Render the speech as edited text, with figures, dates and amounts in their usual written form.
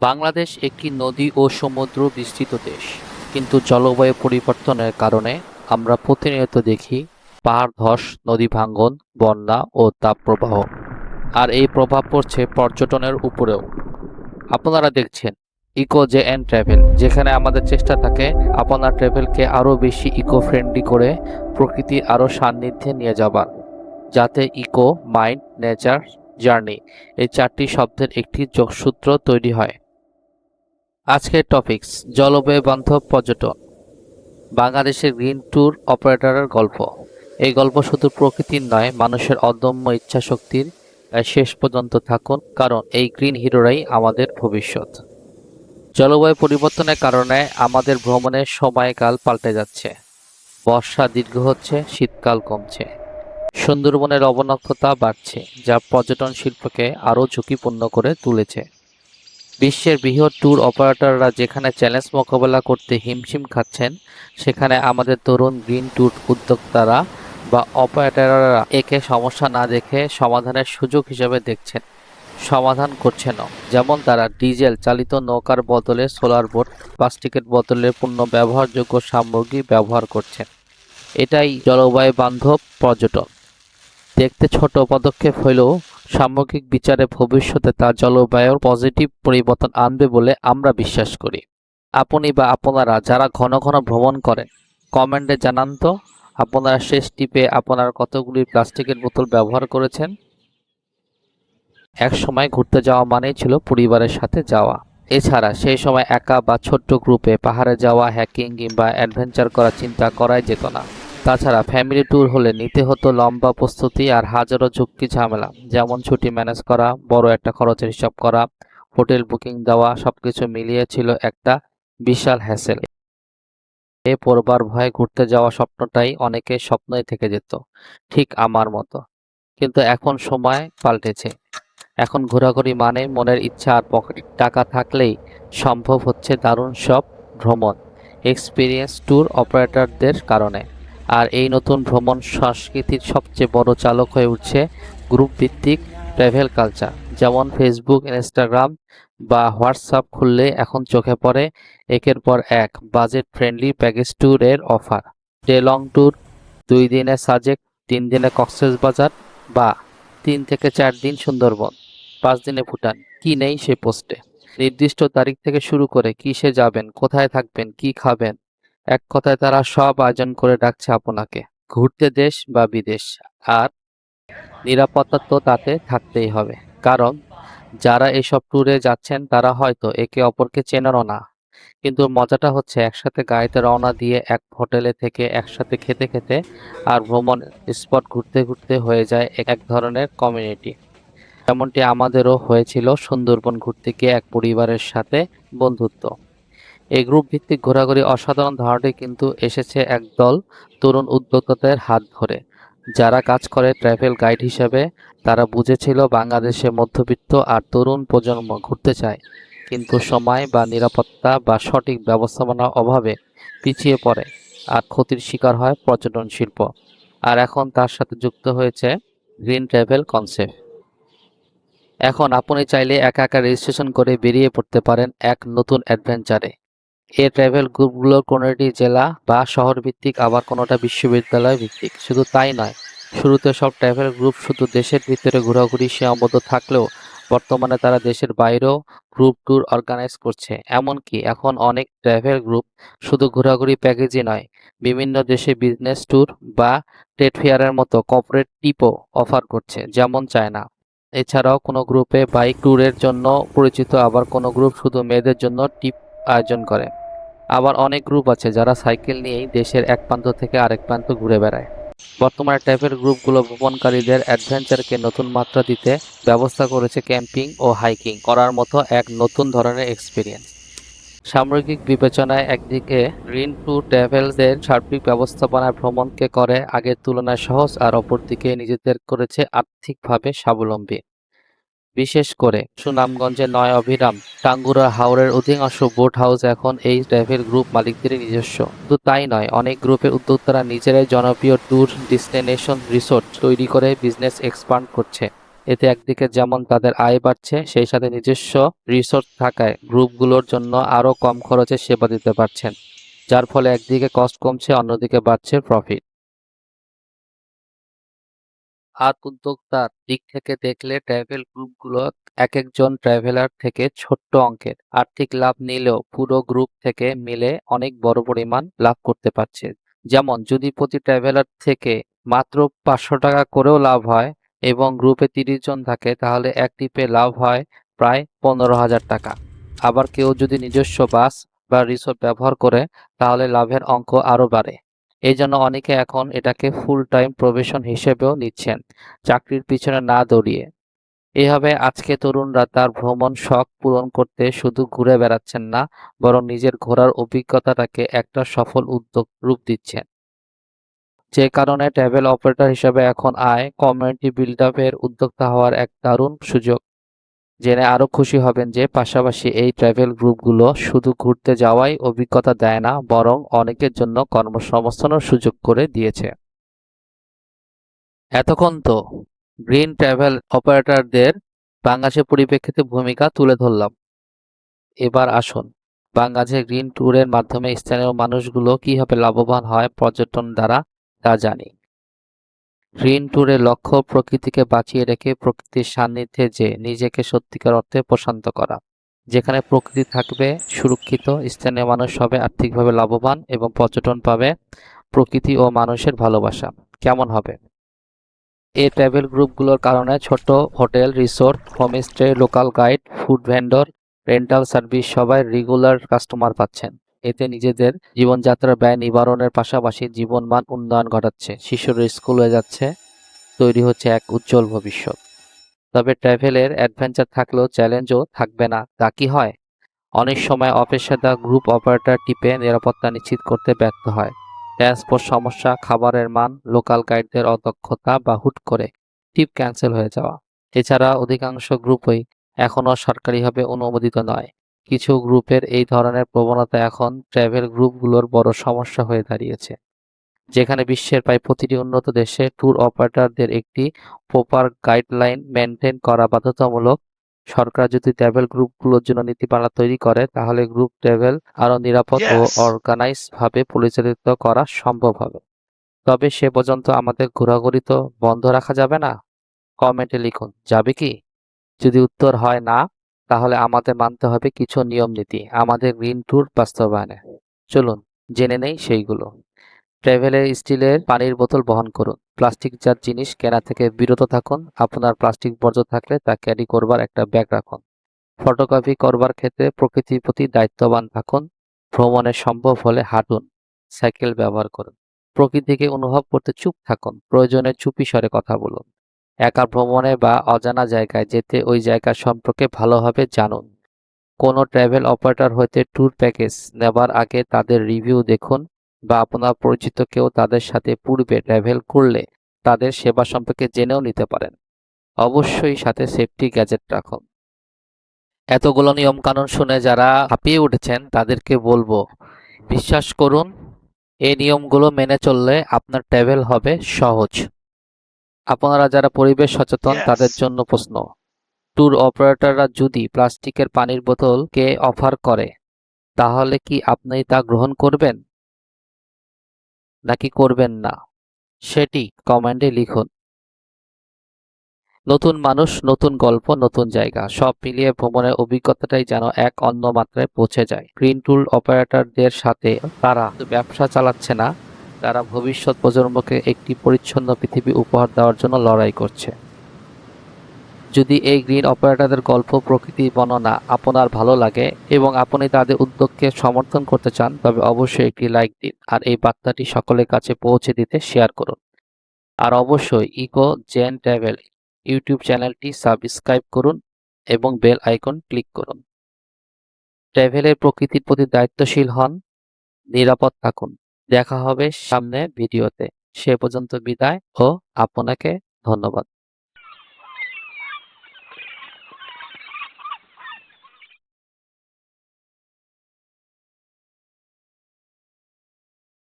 বাংলাদেশ একটি নদী ও সমুদ্র বিস্তৃত দেশ, কিন্তু জলবায়ু পরিবর্তনের কারণে আমরা প্রতিনিয়ত দেখি পাহাড় ধস, নদী ভাঙ্গন, বন্যা ও তাপপ্রবাহ। আর এই প্রভাব পড়ছে পর্যটনের উপরেও। আপনারা দেখছেন ইকো জে অ্যান্ড ট্রাভেল, যেখানে আমাদের চেষ্টা থাকে আপনার ট্রাভেলকে আরও বেশি ইকো ফ্রেন্ডলি করে প্রকৃতির আরও সান্নিধ্যে নিয়ে যাবার, যাতে ইকো, মাইন্ড, নেচার, জার্নি এই চারটি শব্দের একটি যোগসূত্র তৈরি হয়। আজকের টপিকস: জলবায়ু বান্ধব পর্যটন, বাংলাদেশের গ্রিন ট্যুর অপারেটরের গল্প। এই গল্প শুধু প্রকৃতির নয়, মানুষের অদম্য ইচ্ছাশক্তির। শেষ পর্যন্ত থাকুন, কারণ এই গ্রিন হিরোরাই আমাদের ভবিষ্যৎ। জলবায়ু পরিবর্তনের কারণে আমাদের ভ্রমণের সময়কাল পাল্টে যাচ্ছে। বর্ষা দীর্ঘ হচ্ছে, শীতকাল কমছে, সুন্দরবনের লবণাক্ততা বাড়ছে, যা পর্যটন শিল্পকে আরও ঝুঁকিপূর্ণ করে তুলেছে। বিশ্বের বৃহৎ ট্যুর অপারেটররা যেখানে চ্যালেঞ্জ মোকাবেলা করতে হিমশিম খাচ্ছেন, সেখানে আমাদের তরুণ গ্রিন ট্যুর উদ্যোক্তারা বা অপারেটররা একে সমস্যা না দেখে সমাধানের সুযোগ হিসেবে দেখছেন, সমাধান করছেনও। যেমন তারা ডিজেল চালিত নৌকার বদলে সোলার বোট, প্লাস্টিকের বদলে পুনর্ব্যবহারযোগ্য সামগ্রী ব্যবহার করছেন। এটাই জলবায়ু বান্ধব পর্যটন। দেখতে ছোট পদক্ষেপ হলেও সামগ্রিক বিচারে ভবিষ্যতে তা জলবায়ুর পজিটিভ পরিবর্তন আনবে বলে আমরা বিশ্বাস করি। আপনি বা আপনারা যারা ঘন ঘন ভ্রমণ করেন, কমেন্টে জানান তো আপনারা শেষ ট্রিপে আপনার কতগুলি প্লাস্টিকের বোতল ব্যবহার করেছেন। এক সময় ঘুরতে যাওয়া মানেই ছিল পরিবারের সাথে যাওয়া। এছাড়া সেই সময় একা বা ছোট্ট গ্রুপে পাহাড়ে যাওয়া, হ্যাকিং কিংবা অ্যাডভেঞ্চার করার চিন্তা করাই যেত না। তাছাড়া ফ্যামিলি ট্যুর হলে নিতে হতো লম্বা প্রস্তুতি আর হাজারো ঝুঁকি ঝামেলা, যেমন ছুটি ম্যানেজ করা, বড় একটা খরচের হিসাব করা, হোটেল বুকিং দেওয়া, সবকিছু মিলিয়ে ছিল একটা বিশাল হ্যাসেল। এ পড়বার ভয়ে ঘুরতে যাওয়া স্বপ্নটাই অনেকের স্বপ্নই থেকে যেত, ঠিক আমার মতো। কিন্তু এখন সময় পাল্টেছে। এখন ঘোরাঘুরি মানে মনের ইচ্ছা আর পকেটে টাকা থাকলেই সম্ভব হচ্ছে দারুণ সব ভ্রমণ এক্সপিরিয়েন্স ট্যুর অপারেটরদের কারণে। আর এই নতুন ভ্রমণ সংস্কৃতির সবচেয়ে বড় চালক হয়ে উঠছে গ্রুপ ভিত্তিক ট্রাভেল কালচার। যেমন ফেসবুক, ইনস্টাগ্রাম বা হোয়াটসঅ্যাপ খুললে এখন চোখে পড়ে একের পর এক বাজেট ফ্রেন্ডলি প্যাকেজ ট্যুরের অফার। ডে লং ট্যুর, 2 দিনে সাজেক, 3 দিনে কক্সবাজার, বা 3 থেকে 4 দিন সুন্দরবন, 5 দিনে ভুটান। কি নেই সে পোস্টে? নির্দিষ্ট তারিখ থেকে শুরু করে কিসে যাবেন, কোথায় থাকবেন, কি খাবেন, এক কথায় তারা সব আয়োজন করে ডাকছে আপনাকে ঘুরতে, দেশ বা বিদেশ। আর নিরাপত্তা তো তাতে থাকতেই হবে, কারণ যারা এসব ট্যুরে যাচ্ছেন তারা হয়তো একে অপরকে চেনেনও না। কিন্তু মজাটা হচ্ছে একসাথে গাড়িতে রওনা দিয়ে এক হোটেলে থেকে একসাথে খেতে খেতে আর ভ্রমণ স্পট ঘুরতে ঘুরতে হয়ে যায় এক ধরনের কমিউনিটি। যেমনটি আমাদেরও হয়েছিল সুন্দরবন ঘুরতে গিয়ে এক পরিবারের সাথে বন্ধুত্ব। এই গ্রুপ ভিত্তিক ঘোরাঘুরি অসাধারণ ধারণাটি কিন্তু এসেছে একদল তরুণ উদ্যোক্তাদের হাত ধরে, যারা কাজ করে ট্রাভেল গাইড হিসেবে। তারা বুঝেছিল বাংলাদেশে মধ্যবিত্ত আর তরুণ প্রজন্ম ঘুরতে চায়, কিন্তু সময় বা নিরাপত্তা বা সঠিক ব্যবস্থাপনার অভাবে পিছিয়ে পড়ে আর ক্ষতির শিকার হয় পর্যটন শিল্প। আর এখন তার সাথে যুক্ত হয়েছে গ্রিন ট্রাভেল কনসেপ্ট। এখন আপনি চাইলে একা একা রেজিস্ট্রেশন করে বেরিয়ে পড়তে পারেন এক নতুন অ্যাডভেঞ্চারে। এই ট্রাভেল গ্রুপগুলোর কোনোটি জেলা বা শহর ভিত্তিক, আবার কোনোটা বিশ্ববিদ্যালয় ভিত্তিক। শুধু তাই নয়, শুরুতে সব ট্রাভেল গ্রুপ শুধু দেশের ভিতরে ঘোরাঘুরি সীমাবদ্ধ থাকলেও বর্তমানে তারা দেশের বাইরেও গ্রুপ ট্যুর অর্গানাইজ করছে। এমনকি এখন অনেক ট্রাভেল গ্রুপ শুধু ঘোরাঘুরি প্যাকেজই নয়, বিভিন্ন দেশে বিজনেস ট্যুর বা ট্রেড ফেয়ারের মতো কর্পোরেট ট্রিপও অফার করছে, যেমন চায়না। এছাড়াও কোনো গ্রুপে বাইক ট্যুরের জন্য পরিচিত, আবার কোনো গ্রুপ শুধু মেয়েদের জন্য ট্রিপ আয়োজন করে। আবার অনেক গ্রুপ আছে যারা সাইকেল নিয়েই দেশের এক প্রান্ত থেকে আরেক প্রান্ত ঘুরে বেড়ায়। বর্তমানে ট্রাভেল গ্রুপগুলো ভ্রমণকারীদের অ্যাডভেঞ্চারকে নতুন মাত্রা দিতে ব্যবস্থা করেছে ক্যাম্পিং ও হাইকিং করার মতো এক নতুন ধরনের এক্সপিরিয়েন্স। সামগ্রিক বিবেচনায় একদিকে গ্রিন ট্যুর ট্রাভেলসের সার্বিক ব্যবস্থাপনায় ভ্রমণকে করে আগের তুলনায় সহজ, আর অপরদিকে নিজেদের করেছে আর্থিকভাবে স্বাবলম্বী। বিশেষ করে সুনামগঞ্জের নয় অভিরাম, টাঙ্গুরা, হাওরের অধিকাংশ বোট হাউস এখন এই ট্রাভেল গ্রুপ মালিকদের নিজস্ব। শুধু তাই নয়, অনেক গ্রুপের উদ্যোক্তারা নিজেরাই জনপ্রিয় ট্যুর ডেস্টিনেশন রিসোর্ট তৈরি করে বিজনেস এক্সপান্ড করছে। এতে একদিকে যেমন তাদের আয় বাড়ছে, সেই সাথে নিজস্ব রিসোর্স থাকায় গ্রুপগুলোর জন্য আরও কম খরচে সেবা দিতে পারছেন, যার ফলে একদিকে কস্ট কমছে, অন্যদিকে বাড়ছে প্রফিট। আর উদ্যোক্তার দিক থেকে দেখলে ট্রাভেল গ্রুপগুলো একজন ট্রাভেলার থেকে ছোট্ট অঙ্কের আর্থিক লাভ নিলেও পুরো গ্রুপ থেকে মিলে অনেক বড় পরিমাণ লাভ করতে পারছে। যেমন যদি প্রতি ট্রাভেলার থেকে মাত্র 500 টাকা করেও লাভ হয় এবং গ্রুপে 30 জন থাকে, তাহলে এক ট্রিপে লাভ হয় প্রায় 15,000 টাকা। আবার কেউ যদি নিজস্ব বাস বা রিসোর্ট ব্যবহার করে, তাহলে লাভের অঙ্ক আরও বাড়ে। এই জন্য অনেকে এখন এটাকে ফুল টাইম প্রফেশন হিসেবেও নিচ্ছেন, চাকরির পিছনে না দৌড়িয়ে। এভাবে আজকে তরুণরা তার ভ্রমণ শখ পূরণ করতে শুধু ঘুরে বেড়াচ্ছেন না, বরং নিজের ঘোরার অভিজ্ঞতাটাকে একটা সফল উদ্যোগ রূপ দিচ্ছেন। যে কারণে ট্রাভেল অপারেটর হিসেবে এখন কমিউনিটি বিল্ড আপের উদ্যোক্তা হওয়ার এক দারুণ সুযোগ। জেনে আরো খুশি হবেন যে পাশাপাশি এই ট্রাভেল গ্রুপগুলো শুধু ঘুরতে যাওয়াই অভিজ্ঞতা দেয় না, বরং অনেকের জন্য কর্মসংস্থানের সুযোগ করে দিয়েছে। এতক্ষণ তো গ্রিন ট্রাভেল অপারেটরদের বাংলাদেশের পরিপ্রেক্ষিতে ভূমিকা তুলে ধরলাম। এবার আসুন বাংলাদেশের গ্রিন ট্যুরের মাধ্যমে স্থানীয় মানুষগুলো কিভাবে লাভবান হয় পর্যটন দ্বারা তা জানি। গ্রিন ট্যুরের লক্ষ্য প্রকৃতিকে বাঁচিয়ে রেখে প্রকৃতির সান্নিধ্যে যে নিজেকে সত্যিকার অর্থে প্রশান্ত করা। যেখানে প্রকৃতি থাকবে সুরক্ষিত, স্থানীয় মানুষ হবে আর্থিকভাবে লাভবান এবং পর্যটন পাবে প্রকৃতি ও মানুষের ভালোবাসা। কেমন হবে? এই ট্রাভেল গ্রুপগুলোর কারণে ছোট hotel, resort, homestay, local guide, food vendor, rental service সবাই রেগুলার কাস্টমার পাচ্ছেন। এতে নিজেদের জীবনযাত্রার ব্যয় নিবারণের পাশাপাশি জীবনমান উন্নয়ন ঘটাচ্ছে, শিশুরা স্কুলে যাচ্ছে, তৈরি হচ্ছে এক উজ্জ্বল ভবিষ্যৎ। তবে ট্রাভেলের অ্যাডভেঞ্চার থাকলেও চ্যালেঞ্জও থাকবে না, তা কি হয়? অনেক সময় অপেশাদার গ্রুপ অপারেটর টিপে নিরাপত্তা নিশ্চিত করতে ব্যর্থ হয়। ট্রান্সপোর্ট সমস্যা, খাবারের মান, লোকাল গাইডদের অদক্ষতা বা হুট করে টিপ ক্যান্সেল হয়ে যাওয়া। এছাড়া অধিকাংশ গ্রুপই এখনও সরকারিভাবে অনুমোদিত নয়। কিছু গ্রুপের এই ধরনের প্রবণতা এখন ট্রাভেল গ্রুপগুলোর বড় সমস্যা হয়ে দাঁড়িয়েছে। যেখানে বিশ্বের প্রায় প্রতিটি উন্নত দেশে ট্যুর অপারেটরদের একটি প্রপার গাইডলাইন মেনটেন করা বাধ্যতামূলক। সরকার যদি ট্রাভেল গ্রুপগুলোর জন্য নীতিমালা তৈরি করে, তাহলে গ্রুপ ট্রাভেল আরও নিরাপদ ও অর্গানাইজ ভাবে পরিচালিত করা সম্ভব হবে। তবে সে পর্যন্ত আমাদের ঘোরাঘুরি তো বন্ধ রাখা যাবে না। কমেন্টে লিখুন, যাবে কি? যদি উত্তর হয় না, তাহলে আমাদের মানতে হবে কিছু নিয়ম নীতি আমাদের গ্রিন ট্যুর বাস্তবায়নে। চলুন জেনে নেই সেইগুলো। ট্রাভেলে স্টিলের পানির বোতল বহন করুন। প্লাস্টিকজাত জিনিস কেনা থেকে বিরত থাকুন। আপনার প্লাস্টিক বর্জ্য থাকলে তা ক্যারি করবার একটা ব্যাগ রাখুন। ফটোগ্রাফি করবার ক্ষেত্রে প্রকৃতির প্রতি দায়িত্ববান থাকুন। ভ্রমণে সম্ভব হলে হাঁটুন, সাইকেল ব্যবহার করুন। প্রকৃতিকে অনুভব করতে চুপ থাকুন, প্রয়োজনে চুপি স্বরে কথা বলুন। একা ভ্রমণে বা অজানা জায়গায় যেতে ওই জায়গা সম্পর্কে ভালোভাবে জানুন। কোনো ট্রাভেল অপারেটর হইতে ট্যুর প্যাকেজ নেবার আগে তাদের রিভিউ দেখুন, বা আপনার পরিচিত কেউ তাদের সাথে পূর্বে ট্রাভেল করলে তাদের সেবা সম্পর্কে জেনেও নিতে পারেন। অবশ্যই সাথে সেফটি গ্যাজেট রাখুন। এতগুলো নিয়ম কানুন শুনে যারা হাঁপিয়ে উঠেছেন তাদেরকে বলবো, বিশ্বাস করুন, এই নিয়মগুলো মেনে চললে আপনার ট্রাভেল হবে সহজ। আপনারা যারা পরিবেশ সচেতন তাদের জন্য প্রশ্ন, ট্যুর অপারেটররা যদি প্লাস্টিকের পানির বোতলকে অফার করে, তাহলে কি আপনি তা গ্রহণ করবেন নাকি করবেন না? সেটি কমেন্টে লিখুন। নতুন মানুষ, নতুন গল্প, নতুন জায়গা, সব মিলিয়ে ভ্রমণের অভিজ্ঞতাটাই যেন এক অন্য মাত্রায় পৌঁছে যায়। গ্রিন ট্যুর অপারেটরদের সাথে তারা ব্যবসা চালাচ্ছে না, তারা ভবিষ্যৎ প্রজন্মকে একটি পরিচ্ছন্ন পৃথিবী উপহার দেওয়ার জন্য লড়াই করছে। যদি এই গ্রিন অপারেটরদের গল্প, প্রকৃতি বর্ণনা আপনার ভালো লাগে এবং আপনি তাদের উদ্যোগকে সমর্থন করতে চান, তবে অবশ্যই একটি লাইক দিন আর এই বার্তাটি সকলের কাছে পৌঁছে দিতে শেয়ার করুন। আর অবশ্যই ইকো জেন ট্রাভেল ইউটিউব চ্যানেলটি সাবস্ক্রাইব করুন এবং বেল আইকন ক্লিক করুন। ট্রাভেলের প্রকৃতির প্রতি দায়িত্বশীল হন, নিরাপদ থাকুন। দেখা হবে সামনে ভিডিওতে। সে পর্যন্ত বিদায় ও আপনাকে ধন্যবাদ।